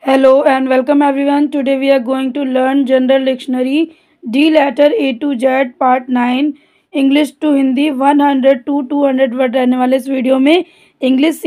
Hello and welcome everyone. Today we are going to learn General Dictionary D letter A to Z Part 9 English to Hindi 100 to 200 word रहने वाले इस video में English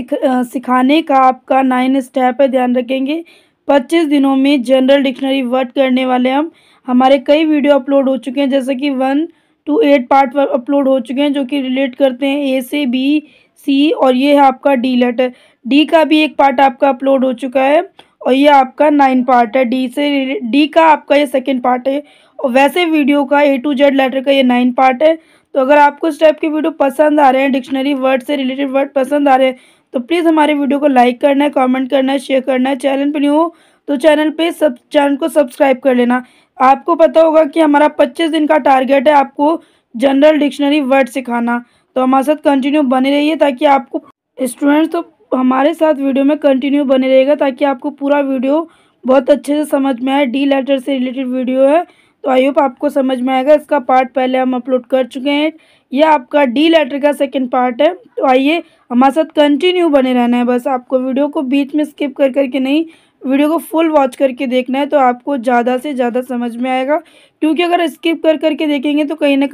सिखाने का आपका 9 step है। ध्यान रखेंगे 25 दिनों में जनरल डिक्शनरी वर्ड करने वाले हम। हमारे कई वीडियो अपलोड हो चुके हैं, जैसे कि 1 to 8 पार्ट अपलोड हो चुके हैं जो कि रिलेट करते हैं ए से बी सी, और ये है आपका डी लेटर। डी का भी एक पार्ट आपका अपलोड हो चुका है और ये आपका 9 पार्ट है। डी का आपका ये सेकंड पार्ट है और वैसे वीडियो का ए टू जेड लेटर का ये 9 पार्ट है। तो अगर आपको इस टाइप के वीडियो पसंद आ रहे हैं, डिक्शनरी वर्ड से रिलेटेड वर्ड पसंद आ रहे हैं, तो प्लीज़ हमारे वीडियो को लाइक करना है, कमेंट करना है, शेयर करना है। चैनल पर न्यू हो तो चैनल को सब्सक्राइब कर लेना। आपको पता होगा कि हमारा 25 दिन का टारगेट है आपको जनरल डिक्शनरी वर्ड सिखाना। तो हमारे साथ कंटिन्यू बने रहिए ताकि आपको स्टूडेंट्स तो हमारे साथ वीडियो में कंटिन्यू बने रहेगा ताकि आपको पूरा वीडियो बहुत अच्छे से समझ में आए। डी लेटर से रिलेटेड वीडियो है तो आई होप आपको समझ में आएगा। इसका पार्ट पहले हम अपलोड कर चुके हैं, यह आपका डी लेटर का सेकंड पार्ट है। तो आइए हमारे साथ कंटिन्यू बने रहना है, बस आपको वीडियो को बीच में स्किप कर करके नहीं, वीडियो को फुल वॉच करके देखना है तो आपको ज़्यादा से ज़्यादा समझ में आएगा। क्योंकि अगर स्किप कर करके देखेंगे तो कहीं ना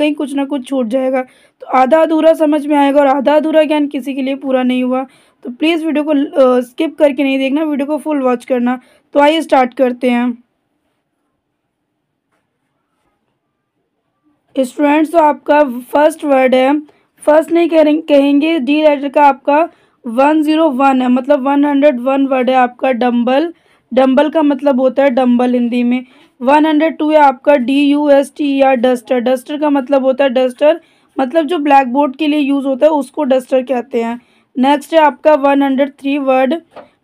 कुछ छूट जाएगा, तो आधा अधूरा समझ में आएगा और आधा अधूरा ज्ञान किसी के लिए पूरा नहीं हुआ। तो प्लीज़ वीडियो को स्किप करके नहीं देखना, वीडियो को फुल वॉच करना। तो आइए स्टार्ट करते हैं स्टूडेंट्स। तो आपका फर्स्ट वर्ड है, फर्स्ट नहीं कहेंगे, डी लेटर का आपका 101 है, मतलब 101 वर्ड है आपका डम्बल। डम्बल का मतलब होता है डम्बल हिंदी में। 102 है आपका DUSTER डस्टर। डस्टर का मतलब होता है डस्टर, मतलब जो ब्लैक बोर्ड के लिए यूज़ होता है उसको डस्टर कहते हैं। नेक्स्ट है आपका 103 वर्ड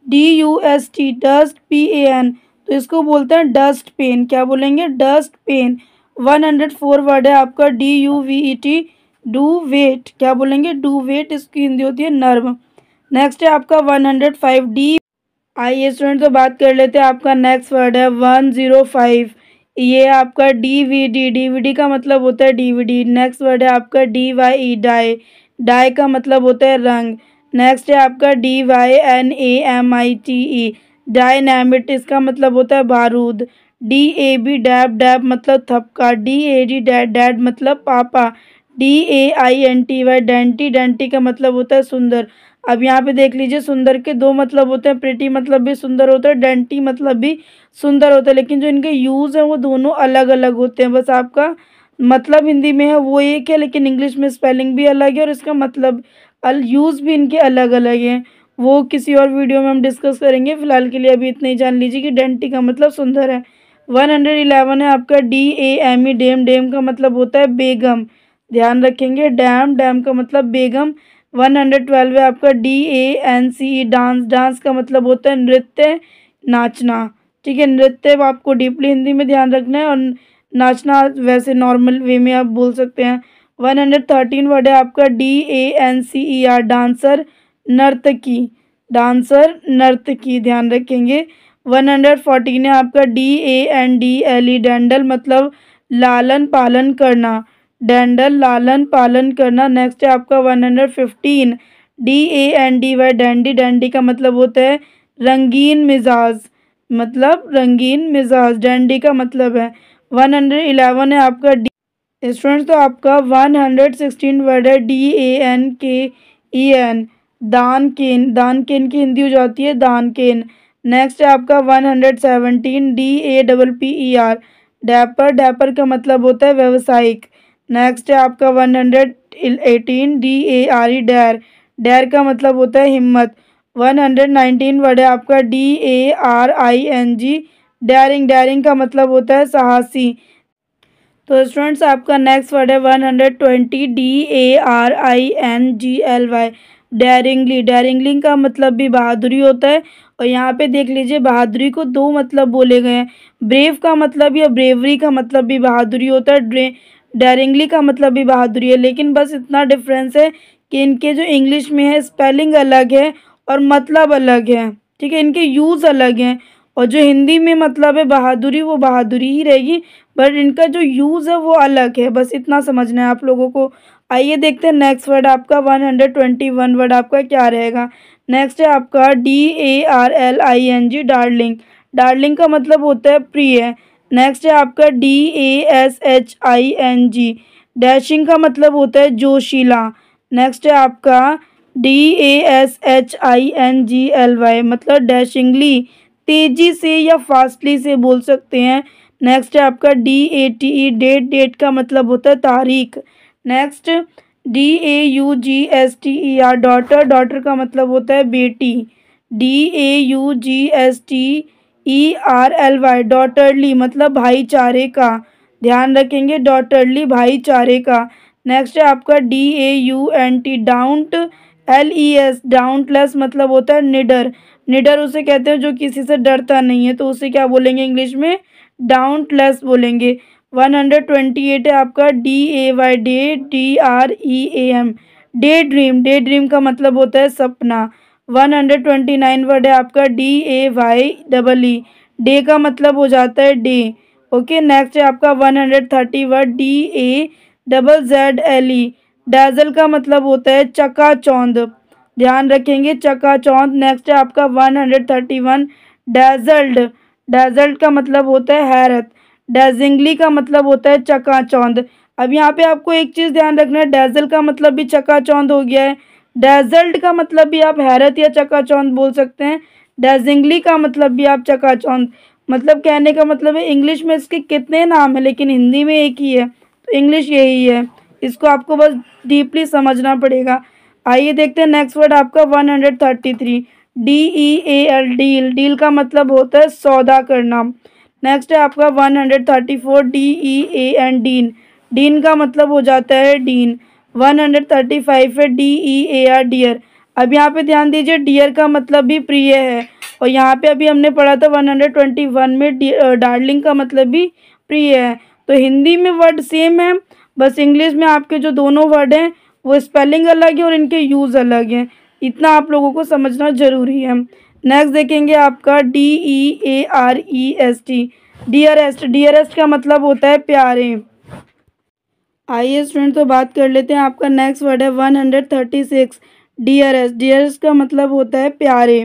DUST डस्ट PAN, तो इसको बोलते हैं डस्ट पेन। क्या बोलेंगे? Dust pen. 104 वर्ड है आपका DUVET डू वेट। क्या बोलेंगे? डू वेट, इसकी हिंदी होती है नर्व। नेक्स्ट है आपका 105 डी। आइए स्टूडेंट तो बात कर लेते हैं। आपका नेक्स्ट वर्ड है 105, ये आपका DVD। DVD का मतलब होता है DVD। नेक्स्ट वर्ड है आपका DYE डाई। डाई का मतलब होता है रंग। नेक्स्ट है आपका DYNAMITE डायनामिट, इसका मतलब होता है बारूद। DAB dab. डैब मतलब थपका। DAD dad. डैड मतलब पापा। DAINTY dainty. डेंटी का मतलब होता है सुंदर। अब यहाँ पे देख लीजिए, सुंदर के दो मतलब होते हैं, प्रिटी मतलब भी सुंदर होता है, डेंटी मतलब भी सुंदर होता है, लेकिन जो इनके यूज़ हैं वो दोनों अलग अलग होते हैं। बस आपका मतलब हिंदी में है वो एक है, लेकिन इंग्लिश में स्पेलिंग भी अलग है और इसका मतलब यूज़ भी इनके अलग अलग हैं। वो किसी और वीडियो में हम डिस्कस करेंगे। फिलहाल के लिए अभी इतना ही जान लीजिए कि डेंटी का मतलब सुंदर है। 111 है आपका DAME डेम। डेम का मतलब होता है बेगम, ध्यान रखेंगे। डैम। डैम का मतलब बेगम। 112 है आपका DANCE डांस। डांस का मतलब होता है नृत्य, नाचना। ठीक है, नृत्य आपको डीपली हिंदी में ध्यान रखना है और नाचना वैसे नॉर्मल वे में आप बोल सकते हैं। 113 वर्ड है आपका DANCER डांसर, नर्तकी। डांसर, नर्तकी, ध्यान रखेंगे। 114 है आपका DANDLE डैंडल, मतलब लालन पालन करना। डैंडल, लालन पालन करना। नेक्स्ट है आपका 115 DANDY डैंडी। डैंडी का मतलब होता है रंगीन मिजाज, मतलब रंगीन मिजाज, डैंडी का मतलब है। 111 है आपका स्टूडेंट्स। तो आपका 116 वर्ड है DANKEN दान केन। दान केन की हिंदी हो जाती है दान केन। नेक्स्ट है आपका 117 DAPPER डैपर। डैपर का मतलब होता है व्यवसायिक। नेक्स्ट है आपका 118 DARE डैर। डैर का मतलब होता है हिम्मत। 119 वर्ड है आपका DARING डैरिंग। डैरिंग का मतलब होता है साहसी। तो स्टूडेंट्स आपका नेक्स्ट वर्ड है 120 DARINGLY डैरिंगली। डैरिंगली का मतलब भी बहादुरी होता है और यहाँ पे देख लीजिए बहादुरी को दो मतलब बोले गए हैं। ब्रेव का मतलब या ब्रेवरी का मतलब भी बहादुरी होता है, डैरिंगली का मतलब भी बहादुरी है, लेकिन बस इतना डिफरेंस है कि इनके जो इंग्लिश में है स्पेलिंग अलग है और मतलब अलग है। ठीक है, इनके यूज़ अलग हैं और जो हिंदी में मतलब है बहादुरी वो बहादुरी ही रहेगी, बट इनका जो यूज़ है वो अलग है। बस इतना समझना है आप लोगों को। आइए देखते हैं नेक्स्ट वर्ड आपका 121 वर्ड आपका क्या रहेगा। नेक्स्ट है आपका DARLING डार्लिंग। डार्लिंग का मतलब होता है प्रिय। नेक्स्ट है आपका DASHING, डैशिंग का मतलब होता है जोशीला। नेक्स्ट है आपका DASHINGLY, मतलब डैशिंगली, तेजी से या फास्टली से बोल सकते हैं। नेक्स्ट है आपका DATE, डेट, डेट का मतलब होता है तारीख। नेक्स्ट DAUGSTER, डॉटर, डॉटर का मतलब होता है बेटी। DAUGSTERLY, डॉटरली, मतलब भाईचारे का। ध्यान रखेंगे, डॉटरली, भाईचारे का। नेक्स्ट है आपका DAUNT, डाउंट, LES, डाउंटलेस, मतलब होता है निडर। निडर उसे कहते हैं जो किसी से डरता नहीं है, तो उसे क्या बोलेंगे इंग्लिश में, डाउंटलेस बोलेंगे। 128 है आपका DAY, DREAM, day dream, day dream का मतलब होता है सपना। 129 वर्ड है आपका DAYEE, डे का मतलब हो जाता है डे। ओके, नेक्स्ट है आपका 130 वर्ड DAZZLE, डैजल का मतलब होता है चकाचौंध। ध्यान रखेंगे, चकाचौंध। नेक्स्ट है आपका 131 डैजल्ड, डैजल्ड का मतलब होता है हैरत। डैजिंगली का मतलब होता है चकाचौंध। अब यहाँ पे आपको एक चीज़ ध्यान रखना है, डैजल का मतलब भी चकाचौंध हो गया है, डैजल्ड का मतलब भी आप हैरत या चकाचौंध बोल सकते हैं, डैजिंगली का मतलब भी आप चकाचौंध। मतलब कहने का मतलब है इंग्लिश में इसके कितने नाम हैं लेकिन हिंदी में एक ही है, तो इंग्लिश यही है। इसको आपको बस डीपली समझना पड़ेगा। आइए देखते हैं नेक्स्ट वर्ड आपका 133 DEAL, डील, डील का मतलब होता है सौदा करना। नेक्स्ट है आपका 134 DEAN, डीन, डीन का मतलब हो जाता है डीन। 135 है DEAR, डियर। अब यहाँ पे ध्यान दीजिए, डियर का मतलब भी प्रिय है, और यहाँ पे अभी हमने पढ़ा था 121 में डार्लिंग का मतलब भी प्रिय है। तो हिंदी में वर्ड सेम है, बस इंग्लिश में आपके जो दोनों वर्ड हैं वो स्पेलिंग अलग है और इनके यूज़ अलग हैं। इतना आप लोगों को समझना ज़रूरी है। नेक्स्ट देखेंगे आपका DEAREST, डियरेस्ट, डियरेस्ट का मतलब होता है प्यारे। आइए स्टूडेंट, तो बात कर लेते हैं, आपका नेक्स्ट वर्ड है 136 डियरेस्ट, डियरेस्ट का मतलब होता है प्यारे।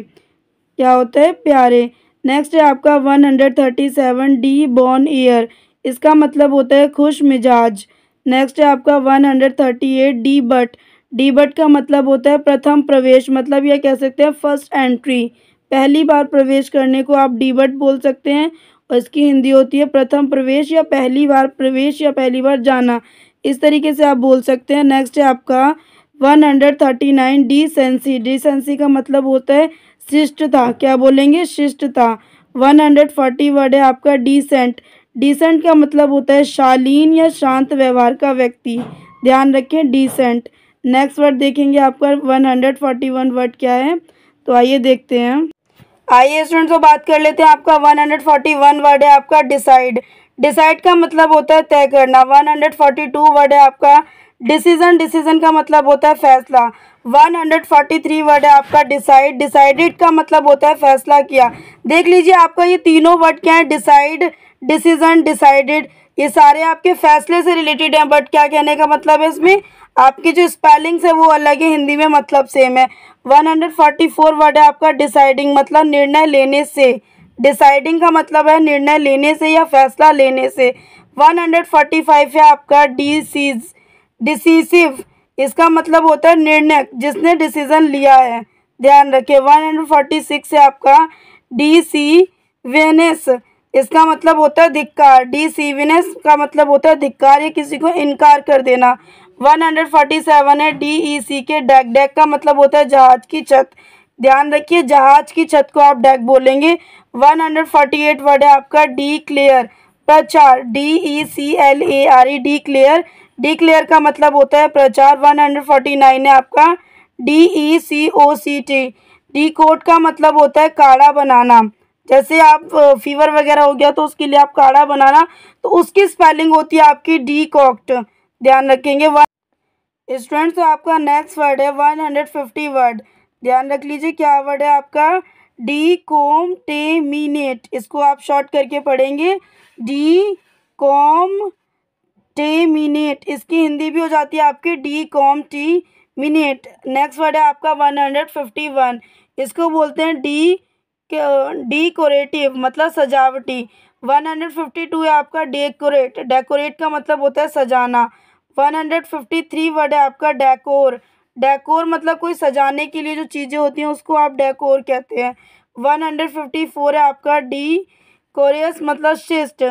क्या होता है, प्यारे। नेक्स्ट है आपका 137 डी बॉर्न ईयर, इसका मतलब होता है खुश मिजाज। नेक्स्ट है आपका 138 डी बट, डी बट का मतलब होता है प्रथम प्रवेश, मतलब यह कह सकते हैं फर्स्ट एंट्री, पहली बार प्रवेश करने को आप डी बट बोल सकते हैं, और इसकी हिंदी होती है प्रथम प्रवेश या पहली बार प्रवेश या पहली बार जाना, इस तरीके से आप बोल सकते हैं। नेक्स्ट है आपका 139 डिसेंसी, डिसेंसी का मतलब होता है शिष्टता, क्या बोलेंगे, शिष्टता। 140 वर्ड है आपका डिसेंट, डिसेंट का मतलब होता है शालीन या शांत व्यवहार का व्यक्ति, ध्यान रखें, डिसेंट। नेक्स्ट वर्ड देखेंगे आपका 141 वर्ड क्या है, तो आइए देखते हैं। आइए स्टूडेंट्स, तो बात कर लेते हैं, आपका 141 वर्ड है आपका डिसाइड, डिसाइड का मतलब होता है तय करना। 142 वर्ड है आपका डिसीजन, डिसीजन का मतलब होता है फैसला। 143 वर्ड है आपका डिसाइड, डिसाइडेड का मतलब होता है फैसला किया। देख लीजिए आपका ये तीनों वर्ड क्या है, डिसाइड, डिसीजन, डिसाइडेड, ये सारे आपके फैसले से रिलेटेड हैं, बट क्या कहने का मतलब है इसमें, आपकी जो स्पेलिंग्स है वो अलग है, हिंदी में मतलब सेम है। 144 वर्ड है आपका डिसाइडिंग, मतलब निर्णय लेने से, डिसाइडिंग का मतलब है निर्णय लेने से या फैसला लेने से। 145 है आपका डिसीज, डिसीसिव, इसका मतलब होता है निर्णय, जिसने डिसीजन लिया है, ध्यान रखिए। 146 है आपका डिसीवेनेस, इसका मतलब होता है धिक्कार, डिसीवेनेस का मतलब होता है धिक्कार या किसी को इनकार कर देना। 147 है DEC के डेक, डेक का मतलब होता है जहाज की छत, ध्यान रखिए जहाज की छत को आप डेक बोलेंगे। 148 वर्ड है आपका डिक्लेयर, प्रचार, DECLARE, डिक्लेयर, डिक्लेयर का मतलब होता है प्रचार। 149 है आपका DECOCT, डिकोट का मतलब होता है काढ़ा बनाना, जैसे आप फीवर वगैरह हो गया तो उसके लिए आप काढ़ा बनाना, तो उसकी स्पेलिंग होती है आपकी डिकॉक्ट, ध्यान रखेंगे। स्टूडेंट्स, तो आपका नेक्स्ट वर्ड है 150 वर्ड, ध्यान रख लीजिए क्या वर्ड है आपका, डीकोमटेमिनेट, इसको आप शॉर्ट करके पढ़ेंगे डीकोमटेमिनेट, इसकी हिंदी भी हो जाती है आपकी डीकोमटेमिनेट। नेक्स्ट वर्ड है आपका 151, इसको बोलते हैं डी डेकोरेटिव मतलब सजावटी। 152 है आपका डेकोरेट, डेकोरेट का मतलब होता है सजाना। 153 वर्ड है आपका डेकोर, डेकोर मतलब कोई सजाने के लिए जो चीज़ें होती हैं उसको आप डेकोर कहते हैं। 154 है आपका डी कोरियस मतलब शिष्ट।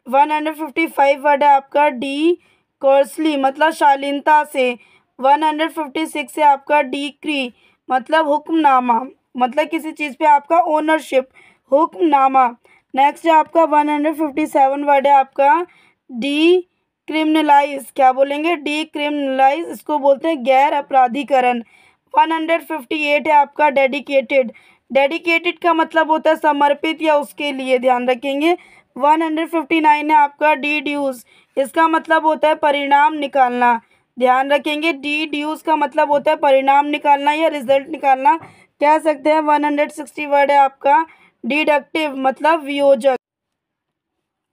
155 वर्ड है आपका डी कोर्सली मतलब शालीनता से। 156 है आपका डिक्री मतलब हुक्मनामा, मतलब किसी चीज़ पे आपका ओनरशिप, हुक्मनामा। नेक्स्ट है आपका 157 वर्ड है आपका डी क्रिमिनलाइज, क्या बोलेंगे, डी क्रिमिनलाइज, इसको बोलते हैं गैर अपराधीकरण। 158 है आपका डेडिकेटेड, डेडिकेटेड का मतलब होता है समर्पित या उसके लिए, ध्यान रखेंगे। 159 है आपका डिड्यूस, इसका मतलब होता है परिणाम निकालना, ध्यान रखेंगे। डिड्यूस का मतलब होता है परिणाम निकालना या रिजल्ट निकालना, कह सकते हैं। 160 वर्ड है आपका डिडक्टिव मतलब वियोजक।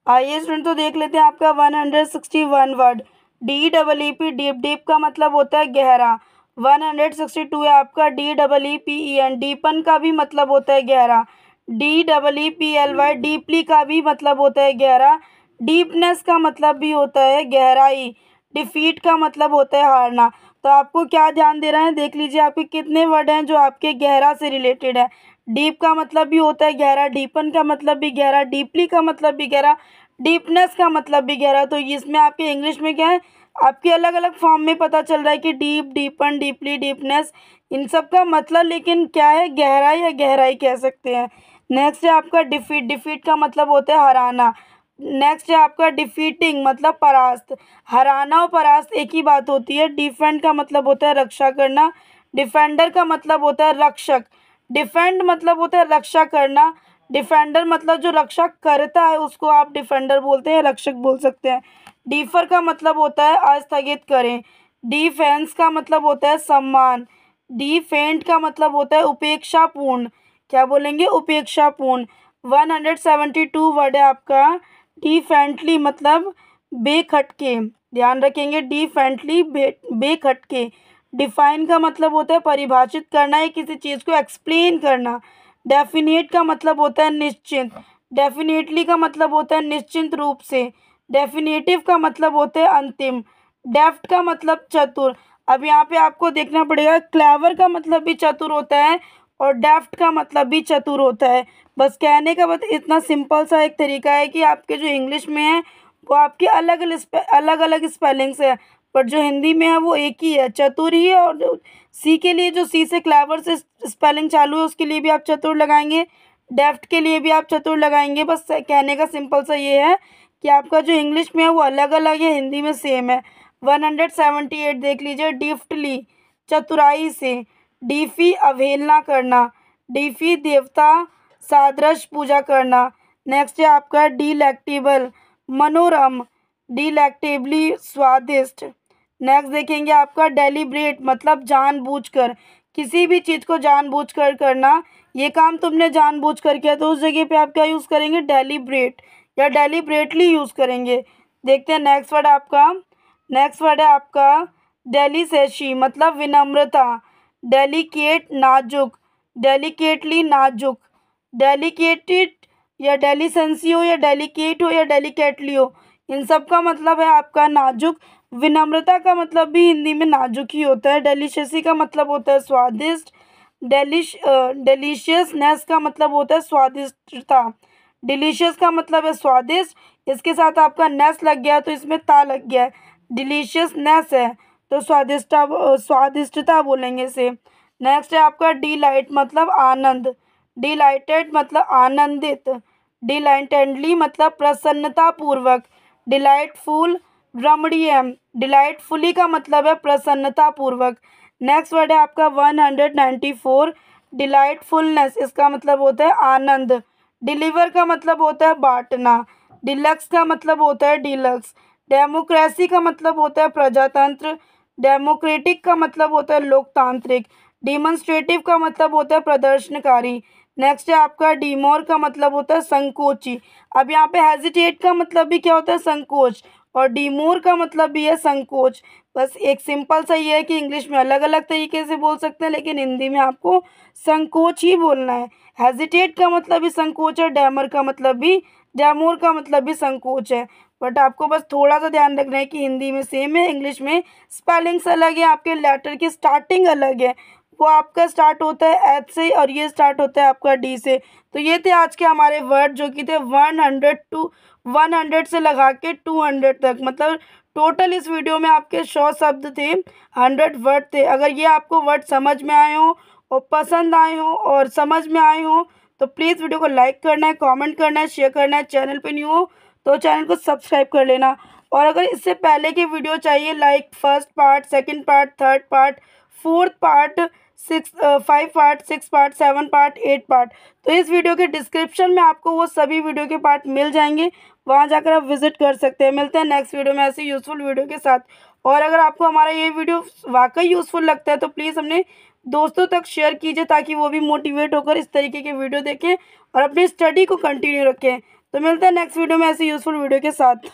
आइए स्टूडेंट तो देख लेते हैं आपका 161 word D double E P, deep, deep का मतलब होता है गहरा। 162 है आपका D double E P E N, deepen का भी मतलब होता है गहरा। D double E P L Y, deeply का भी मतलब होता है गहरा। डीपनेस का मतलब भी होता है गहराई। डिफीट का मतलब होता है हारना। तो आपको क्या ध्यान दे रहे हैं, देख लीजिए आपके कितने वर्ड हैं जो आपके गहरा से रिलेटेड है। डीप का मतलब भी होता है गहरा, डीपन का मतलब भी गहरा, डीपली का मतलब भी गहरा, डीपनेस का मतलब भी गहरा। तो इसमें आपके इंग्लिश में क्या है, आपके अलग अलग फॉर्म में पता चल रहा है कि डीप, डीपन, डीपली, डीपनेस, इन सब का मतलब लेकिन क्या है, गहराई या गहराई कह सकते हैं। नेक्स्ट है आपका डिफीट, डिफीट का मतलब होता है हराना। नेक्स्ट है आपका डिफीटिंग मतलब परास्त, हराना और परास्त एक ही बात होती है। डिफेंड का मतलब होता है रक्षा करना, डिफेंडर का मतलब होता है रक्षक। डिफेंड मतलब होता है रक्षा करना, डिफेंडर मतलब जो रक्षा करता है उसको आप डिफेंडर बोलते हैं, रक्षक बोल सकते हैं। डिफर का मतलब होता है अस्थगित करें। डिफेंस का मतलब होता है सम्मान। डिफेंट का मतलब होता है उपेक्षापूर्ण, क्या बोलेंगे, उपेक्षापूर्ण। 172 वर्ड है आपका डिफेंटली मतलब बेखटके, ध्यान रखेंगे, डिफेंटली बेखटके। डिफाइन का मतलब होता है परिभाषित करना या किसी चीज़ को एक्सप्लेन करना। डेफिनेट का मतलब होता है निश्चित, डेफिनेटली का मतलब होता है निश्चित रूप से। डेफिनेटिव का मतलब होता है अंतिम। डेफ्ट का मतलब चतुर। अब यहाँ पे आपको देखना पड़ेगा, क्लेवर का मतलब भी चतुर होता है और डेफ्ट का मतलब भी चतुर होता है। बस कहने का मतलब इतना सिंपल सा एक तरीका है कि आपके जो इंग्लिश में है वो आपके अलग अलग स्पेलिंग्स है, पर जो हिंदी में है वो एक ही है, चतुर ही है। और सी के लिए जो सी से क्लेवर से स्पेलिंग चालू है उसके लिए भी आप चतुर लगाएंगे, डेफ्ट के लिए भी आप चतुर लगाएंगे। बस कहने का सिंपल सा ये है कि आपका जो इंग्लिश में है वो अलग अलग है, हिंदी में सेम है। 178 देख लीजिए, डिफ्टली चतुराई से। डीफी अवहेलना करना, डीफी देवता सादृश पूजा करना। नेक्स्ट है आपका डिलेक्टेबल मनोरम, डिलेक्टेबली स्वादिष्ट। नेक्स्ट देखेंगे आपका डेलिब्रेट मतलब जानबूझकर, किसी भी चीज़ को जानबूझकर करना, ये काम तुमने जानबूझकर किया तो उस जगह पे आप क्या यूज़ करेंगे, डेलिब्रेट या डेलिब्रेटली यूज़ करेंगे। देखते हैं नेक्स्ट वर्ड आपका, नेक्स्ट वर्ड है आपका डेलिसेशी मतलब विनम्रता। डेलिकेट नाजुक, डेलिकेटली नाजुक। डेलिकेटेड या डेलिसेंसी हो या डेलिकेट हो या डेलिकेटली हो, इन सब का मतलब है आपका नाजुक। विनम्रता का मतलब भी हिंदी में नाजुक ही होता है। डेलिशियसी का मतलब होता है स्वादिष्ट। डिलीशियसनेस का मतलब होता है स्वादिष्टता। डिलीशियस का मतलब है स्वादिष्ट, इसके साथ आपका नेस लग गया तो इसमें ता लग गया है, डिलीशियसनेस है तो स्वादिष्टता बोलेंगे इसे। नेक्स्ट है आपका डिलाइट मतलब आनंद, डिलाइटेड मतलब आनंदित। डिलाइटेडली मतलब प्रसन्नता पूर्वक। डिलाइटफुल रमणीय, डिलाइटफुली का मतलब है प्रसन्नता पूर्वक। नेक्स्ट वर्ड है आपका 194 डिलाइटफुलनेस, इसका मतलब होता है आनंद। डिलीवर का मतलब होता है बांटना। डिलक्स का मतलब होता है डीलक्स। डेमोक्रेसी का मतलब होता है प्रजातंत्र। डेमोक्रेटिक का मतलब होता है लोकतांत्रिक। डिमॉन्स्ट्रेटिव का मतलब होता है प्रदर्शनकारी। नेक्स्ट है आपका डिमोर का मतलब होता है संकोची। अब यहाँ पे हेजिटेट का मतलब भी क्या होता है, संकोच, और डिमोर का मतलब भी है संकोच। बस एक सिंपल सा ये है कि इंग्लिश में अलग अलग तरीके से बोल सकते हैं, लेकिन हिंदी में आपको संकोच ही बोलना है। हेजिटेट का मतलब भी संकोच है, डैमर का मतलब भी, डैमोर का मतलब भी संकोच है। बट आपको बस थोड़ा सा ध्यान रखना है कि हिंदी में सेम है, इंग्लिश में स्पेलिंग्स अलग है, आपके लेटर की स्टार्टिंग अलग है। वो आपका स्टार्ट होता है एच से और ये स्टार्ट होता है आपका डी से। तो ये थे आज के हमारे वर्ड जो कि थे 100 से लगा के 200 तक, मतलब टोटल इस वीडियो में आपके 100 शब्द थे, 100 वर्ड थे। अगर ये आपको वर्ड समझ में आए हो और पसंद आए हो और समझ में आए हो तो प्लीज़ वीडियो को लाइक करना है, कमेंट करना है, शेयर करना है। चैनल पे न्यू हो तो चैनल को सब्सक्राइब कर लेना। और अगर इससे पहले की वीडियो चाहिए, like first part, second part, third part, fourth part, 5 part, 6 part, 7 part, 8 part, तो इस वीडियो के डिस्क्रिप्शन में आपको वो सभी वीडियो के पार्ट मिल जाएंगे, वहाँ जाकर आप विजिट कर सकते हैं। मिलते हैं नेक्स्ट वीडियो में ऐसे यूज़फुल वीडियो के साथ। और अगर आपको हमारा ये वीडियो वाकई यूज़फुल लगता है तो प्लीज़ अपने दोस्तों तक शेयर कीजिए, ताकि वो भी मोटिवेट होकर इस तरीके के वीडियो देखें और अपनी स्टडी को कंटिन्यू रखें। तो मिलते हैं नेक्स्ट वीडियो में ऐसे यूज़फुल वीडियो के साथ।